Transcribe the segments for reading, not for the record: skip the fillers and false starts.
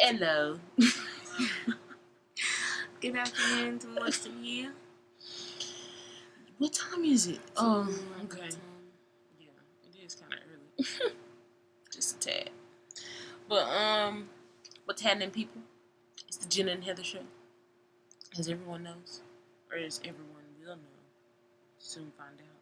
Hello. Good afternoon to most of you. What time is it? Oh, okay. Yeah, it is kind of early. Just a tad. But, what's happening, people? It's the Jenna and Heather show. As everyone knows. Or as everyone will know. Soon find out.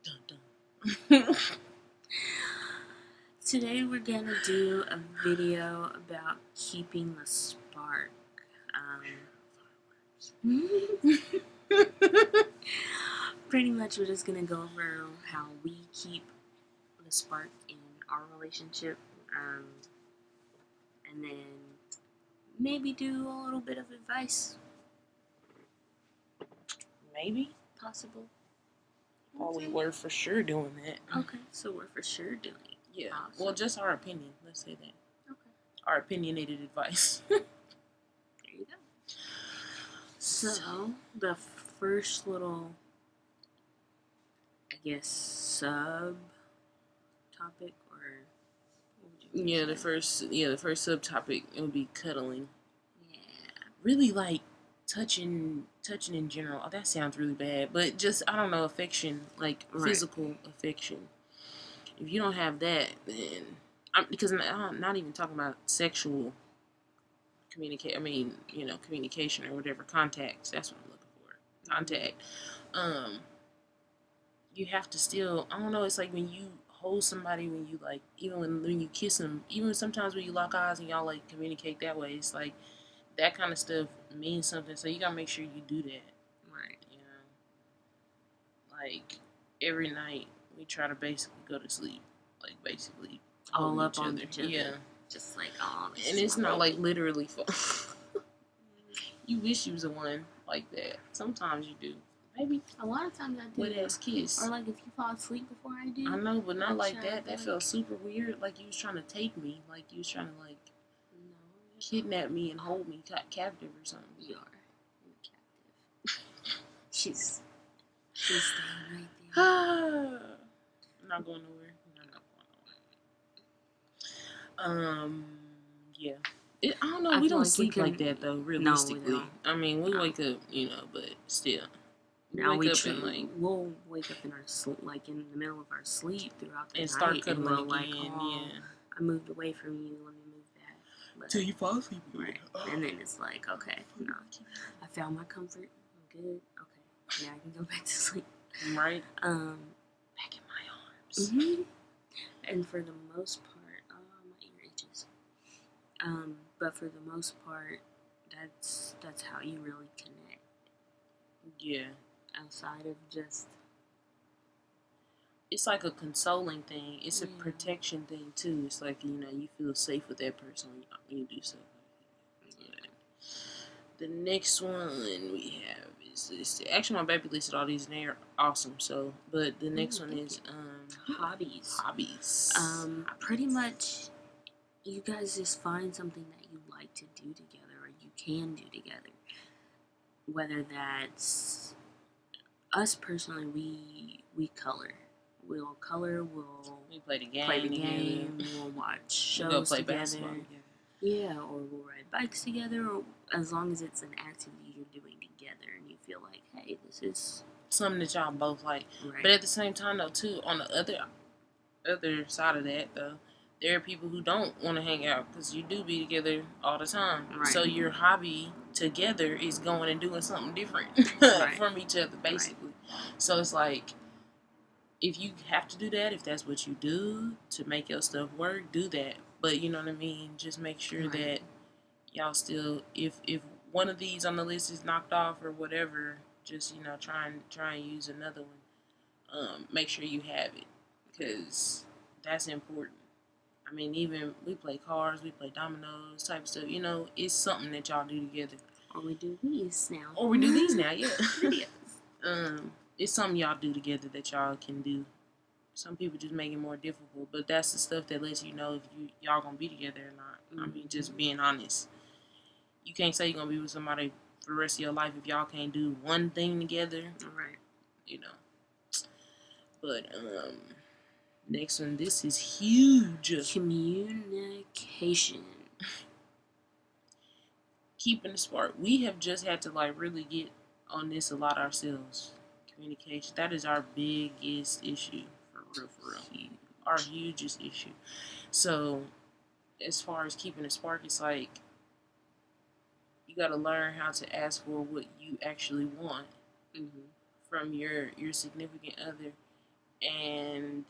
Dun dun. Today we're gonna do a video about keeping the spark. Pretty much we're just gonna go over how we keep the spark in our relationship, and then maybe do a little bit of advice. Maybe. Possible. Well, we were for sure doing that. Okay, so we're for sure doing it. Yeah. Awesome. Well, just our opinion. Let's say that. Okay. Our opinionated advice. There you go. So, the first little, I guess, sub topic, or what would you the first subtopic, it would be cuddling. Yeah. Really, like, touching in general. Oh, that sounds really bad, but just, I don't know, affection, like physical affection. If you don't have that, then because I'm not even talking about sexual communication. I mean, communication or whatever, contacts. That's what I'm looking for. Contact. You have to still, I don't know. It's like when you hold somebody, when you like, even when you kiss them, even sometimes when you lock eyes and y'all like communicate that way. It's like that kind of stuff means something. So you gotta make sure you do that. Right. Like every night we try to basically go to sleep. Like basically all up on each other. Yeah. Just like, and it's not like literally fun. You wish you was the one like that. Sometimes you do. Maybe. A lot of times I do. Wet ass kiss. Or like if you fall asleep before I do. I know, but not like that. That felt super weird. Like you was trying to take me. Like you was trying to kidnap me and hold me captive or something. You are. You're captive. She's staying right there. I'm not going nowhere. Yeah. I don't know. We don't sleep like that though. Realistically, no, I mean, we wake up, but still. We'll wake up in our sleep, like in the middle of our sleep throughout the night, and start cuddling again. Like, I moved away from you. Let me move back. Till you fall asleep. Right. And then it's like, okay, no, I found my comfort. I'm good. Okay, now I can go back to sleep. Right. Back in my arms. Mm-hmm. And for the most part, my ear itches. But for the most part, that's how you really connect. Yeah. Outside of just, it's like a consoling thing. It's a protection thing too. It's like you feel safe with that person when you do stuff like that. The next one we have is this. Actually, my baby listed all these and they're awesome. So, but the next one is hobbies. Hobbies. Pretty much, you guys just find something that you like to do together, or you can do together. Whether that's us personally, we color. We'll color. We play the game. We'll watch shows together. Basketball together. Yeah, or we'll ride bikes together. Or as long as it's an activity you're doing together, and you feel like, hey, this is something that y'all both like. Right. But at the same time, though, too, on the other side of that, though, there are people who don't want to hang out because you do be together all the time. Right. So your hobby together is going and doing something different from each other, basically. Right. So it's like, if you have to do that, if that's what you do to make your stuff work, do that. But you know what I mean? Just make sure that y'all still, if one of these on the list is knocked off or whatever, just try and use another one. Make sure you have it, because that's important. I mean, even we play cards, we play dominoes, type of stuff. It's something that y'all do together. Or we do these now. Yeah. It's something y'all do together that y'all can do. Some people just make it more difficult, but that's the stuff that lets you know if y'all gonna be together or not. I mean, just being honest. You can't say you're gonna be with somebody for the rest of your life if y'all can't do one thing together. Right. But next one, this is huge. Communication. keeping the spark. We have just had to like really get on this a lot ourselves. Communication. That is our biggest issue, for real, for real. Huge. Our hugest issue. So, as far as keeping the spark, it's like you got to learn how to ask for what you actually want from your significant other, and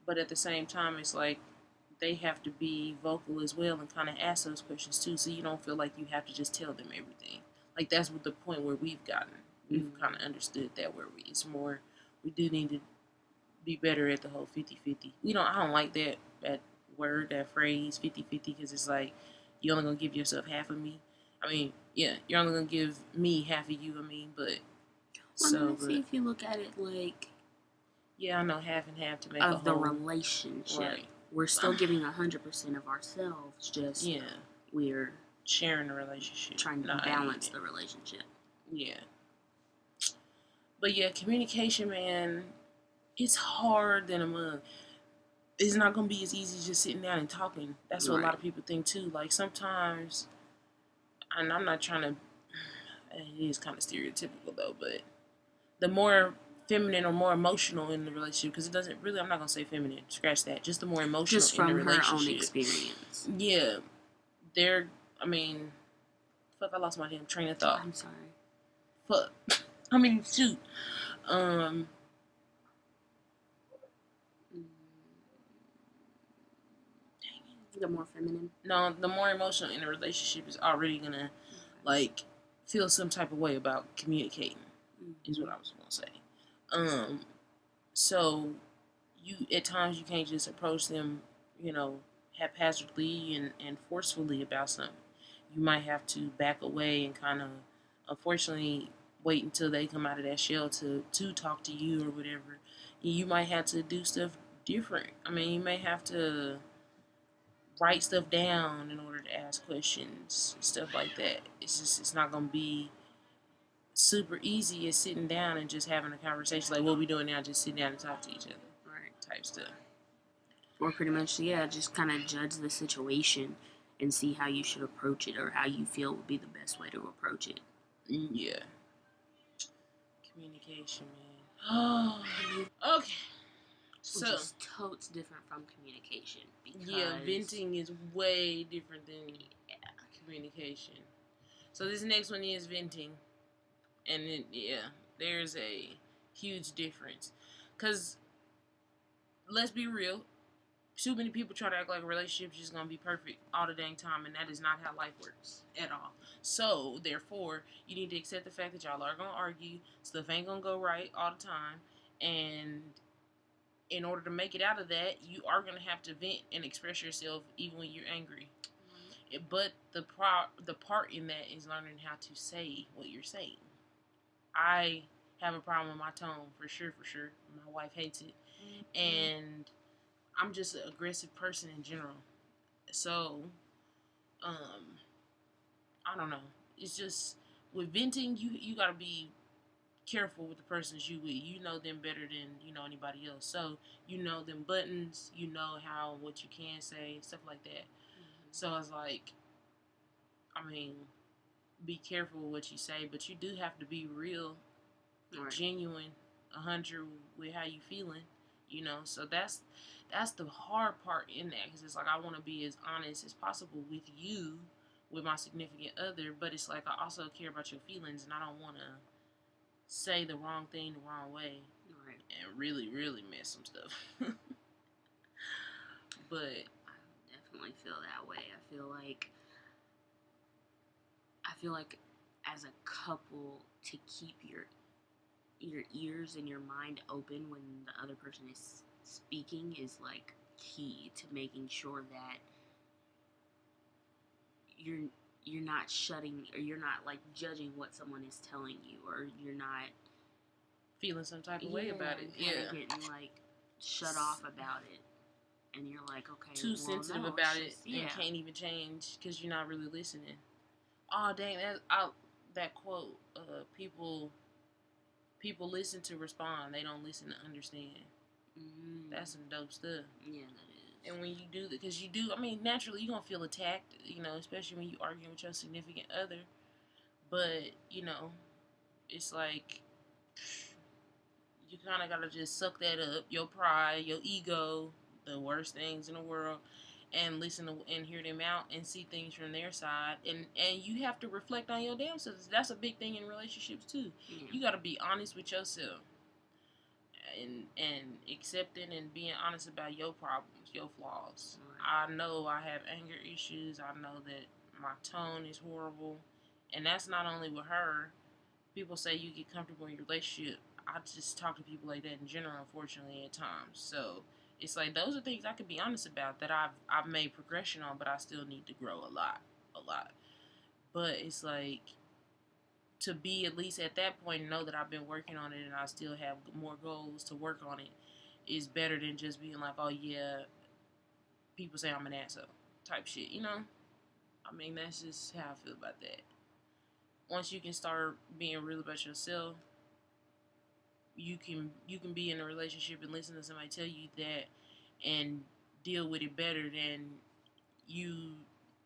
but at the same time, it's like they have to be vocal as well and kind of ask those questions too, so you don't feel like you have to just tell them everything. Like that's what the point where we've gotten. We've kind of understood that where it's more we do need to be better at the whole 50-50. I don't like that word, that phrase 50-50, because it's like you're only gonna give yourself half of me. I mean, yeah, you're only gonna give me half of you. But if you look at it like, yeah, I know, half and half to make of the relationship. Right. We're still giving 100% of ourselves. Just we're sharing the relationship, trying to balance the relationship. Yeah. But yeah, communication, man, it's hard than a mug. It's not gonna be as easy as just sitting down and talking. That's what a lot of people think too. Like sometimes, and I'm not trying to. It is kind of stereotypical though, but the more feminine or more emotional in the relationship, because it doesn't really. I'm not gonna say feminine. Scratch that. Just the more emotional just from in the relationship. Her own experience. Yeah, they're. I mean, fuck. I lost my damn train of thought. I'm sorry. Fuck. I mean, shoot. The more feminine. No, the more emotional in a relationship is already gonna, like, feel some type of way about communicating. Is what I was gonna say. So you at times you can't just approach them, haphazardly and forcefully about something. You might have to back away and kind of, unfortunately, wait until they come out of that shell to talk to you or whatever. You might have to do stuff different. I mean, you may have to write stuff down in order to ask questions, stuff like that. It's not gonna be super easy as sitting down and just having a conversation like what we doing now, just sit down and talk to each other, right? Type stuff. Or pretty much, just kind of judge the situation and see how you should approach it or how you feel would be the best way to approach it. Yeah. Communication, man. Okay. Which is totes different from communication. Because venting is way different than communication. So this next one is venting. And there's a huge difference. Because, let's be real, too many people try to act like a relationship is just going to be perfect all the dang time, and that is not how life works at all. So, therefore, you need to accept the fact that y'all are going to argue, stuff ain't going to go right all the time, and in order to make it out of that, you are going to have to vent and express yourself even when you're angry. But the part in that is learning how to say what you're saying. I have a problem with my tone, for sure. My wife hates it. And I'm just an aggressive person in general. So, I don't know. It's just, with venting, you gotta be careful with the persons you with. You know them better than you know anybody else. So, you know them buttons, you know what you can say, stuff like that. So, it's like, I mean, be careful with what you say, but you do have to be real, genuine, 100 with how you feeling, So that's the hard part in that, because it's like I want to be as honest as possible with you, with my significant other, but it's like I also care about your feelings, and I don't want to say the wrong thing the wrong way, and really, really mess some stuff. But I definitely feel that way. I feel like as a couple, to keep your ears and your mind open when the other person is speaking is like key to making sure that you're not shutting, or you're not like judging what someone is telling you, or you're not feeling some type of way about it. Getting like shut off about it, and you're like, okay, too sensitive about it, and can't even change because you're not really listening. Oh dang, that quote, people listen to respond, they don't listen to understand. That's some dope stuff. Yeah, that is. And when you do that, because you do, I mean, naturally you're gonna feel attacked, especially when you arguing with your significant other. But it's like you kind of gotta just suck that up, your pride, your ego, the worst things in the world, and listen to and hear them out and see things from their side, and you have to reflect on your damn self. That's a big thing in relationships too. Yeah. You gotta be honest with yourself. And accepting and being honest about your problems, your flaws. Right. I know I have anger issues. I know that my tone is horrible. And that's not only with her. People say you get comfortable in your relationship. I just talk to people like that in general, unfortunately, at times. So it's like those are things I could be honest about that I've made progression on, but I still need to grow a lot. But it's like to be at least at that point and know that I've been working on it and I still have more goals to work on it is better than just being like, oh yeah, people say I'm an asshole type shit, I mean, that's just how I feel about that. Once you can start being real about yourself, you can be in a relationship and listen to somebody tell you that and deal with it better than you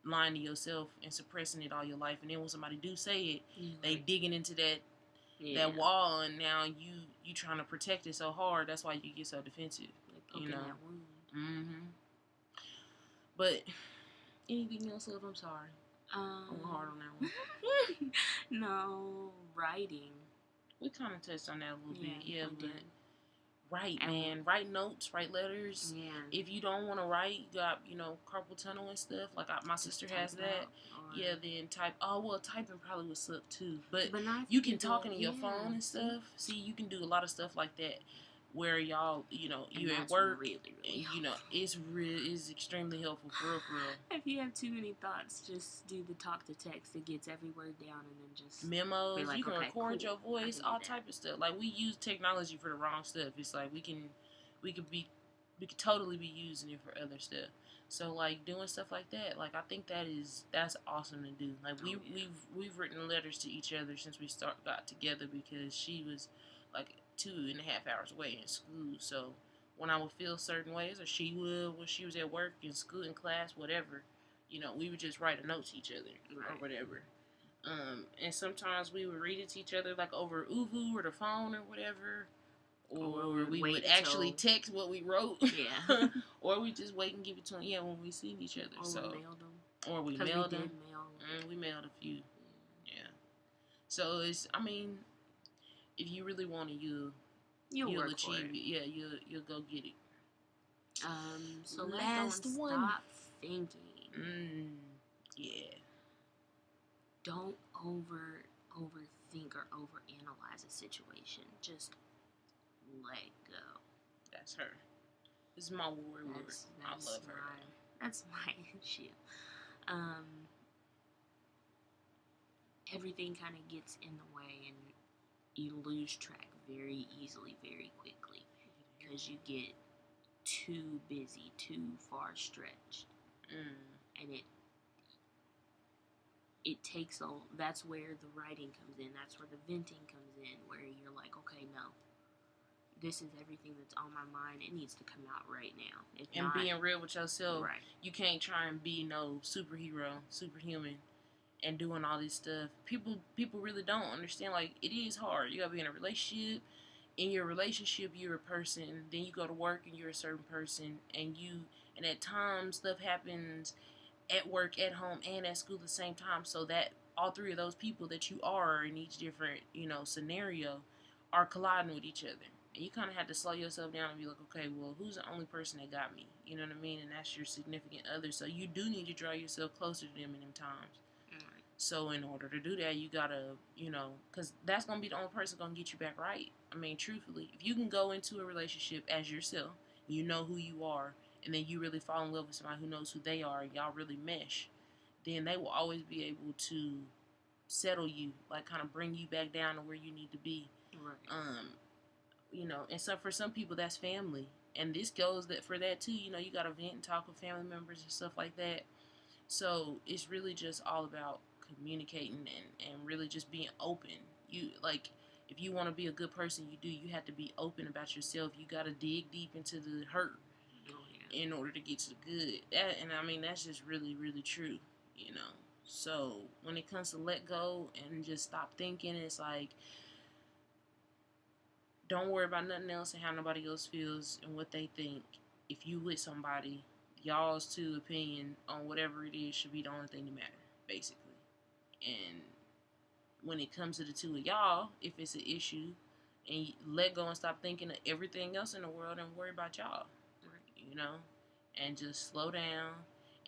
lying to yourself and suppressing it all your life, and then when somebody do say it, they digging into that wall, and now you trying to protect it so hard. That's why you get so defensive. That wound. Mm-hmm. But anything else, love? I'm sorry. I'm hard on that one. No, writing. We kind of touched on that a little bit. Yeah, but write, man. Write notes, write letters. Yeah. If you don't want to write, you got, carpal tunnel and stuff. Like, my sister has that. Yeah, then type. Oh, well, typing probably would suck, too. But you can talk into your phone and stuff. See, you can do a lot of stuff like that where y'all, you're at work. Really, really it's extremely helpful, for real. If you have too many thoughts, just do the talk to text. It gets every word down, and then just memos. Like, you can record your voice, all type of stuff. Like, we use technology for the wrong stuff. It's like we could totally be using it for other stuff. So, like, doing stuff like that, like, I think that's awesome to do. Like, we've written letters to each other since we got together, because she was like 2.5 hours away in school. So when I would feel certain ways, or she would when she was at work, in school, in class, whatever, we would just write a note to each other, or whatever. And sometimes we would read it to each other, like over Uvu or the phone or whatever. Or we would actually text what we wrote. Yeah. Or we just wait and give it to them. Yeah, when we see each other. Or we mailed them. Or we mailed them. We mailed a few. Yeah. So it's, I mean, if you really want it, you'll achieve it. Yeah, you'll go get it. So last one. Stop thinking. Yeah. Don't overthink or overanalyze a situation. Just let go. That's her. This is my word. I love her. That's my issue. Everything kind of gets in the way, and you lose track very easily, very quickly, because you get too busy, too far stretched, and it takes that's where the writing comes in. That's where the venting comes in, where you're like, okay, no, this is everything that's on my mind. It needs to come out right now. And being real with yourself, right. You can't try and be no superhero, superhuman, and doing all this stuff. People really don't understand. Like, it is hard. You gotta be in a relationship. In your relationship, you're a person. Then you go to work, and you're a certain person. And at times, stuff happens at work, at home, and at school at the same time. So that all three of those people that you are in each different, scenario are colliding with each other. And you kind of have to slow yourself down and be like, okay, well, who's the only person that got me? You know what I mean? And that's your significant other. So you do need to draw yourself closer to them in them times. Right. So in order to do that, you gotta, because that's gonna be the only person gonna get you back right. I mean, truthfully, if you can go into a relationship as yourself, you know who you are, and then you really fall in love with somebody who knows who they are, and y'all really mesh, then they will always be able to settle you, like kind of bring you back down to where you need to be. Right. And so for some people that's family, and this goes for that too. You gotta vent and talk with family members and stuff like that. So it's really just all about communicating and really just being open. If you want to be a good person, you have to be open about yourself. You got to dig deep into the hurt. in order to get to the good. And I mean, that's just really, really true, you know. So when it comes to let go and just stop thinking, it's like, don't worry about nothing else and how nobody else feels and what they think. If you with somebody, y'all's two opinion on whatever it is should be the only thing that matter, basically. And when it comes to the two of y'all, if it's an issue, and you let go and stop thinking of everything else in the world and worry about y'all, you know, and just slow down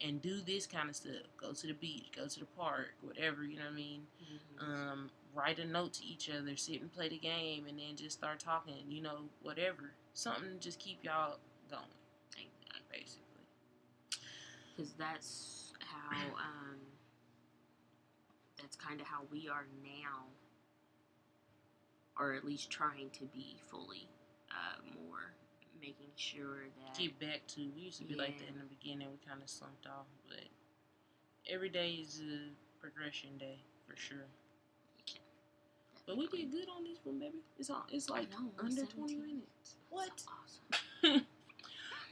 and do this kind of stuff. Go to the beach, go to the park, whatever, you know what I mean? Mm-hmm. Write a note to each other, sit and play the game, and then just start talking, you know, whatever. Something to just keep y'all going, exactly. Basically. Because that's how, that's kind of how we are now, or at least trying to be fully more, making sure that get back to, we used to be like that in the beginning. We kind of slumped off, but every day is a progression day for sure. Yeah, but we did good on this one, baby. It's like under 20 minutes. What? So awesome.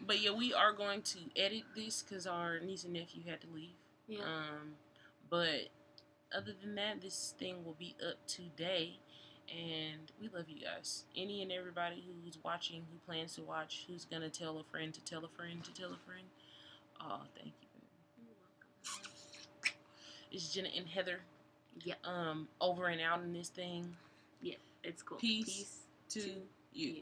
But yeah, we are going to edit this because our niece and nephew had to leave. Yeah. But other than that, this thing will be up today. And we love you guys. Any and everybody who's watching, who plans to watch, who's going to tell a friend to tell a friend to tell a friend. Oh, thank you, baby. You're welcome. It's Jenna and Heather. Yeah. Over and out in this thing. Yeah, it's cool. Peace to you.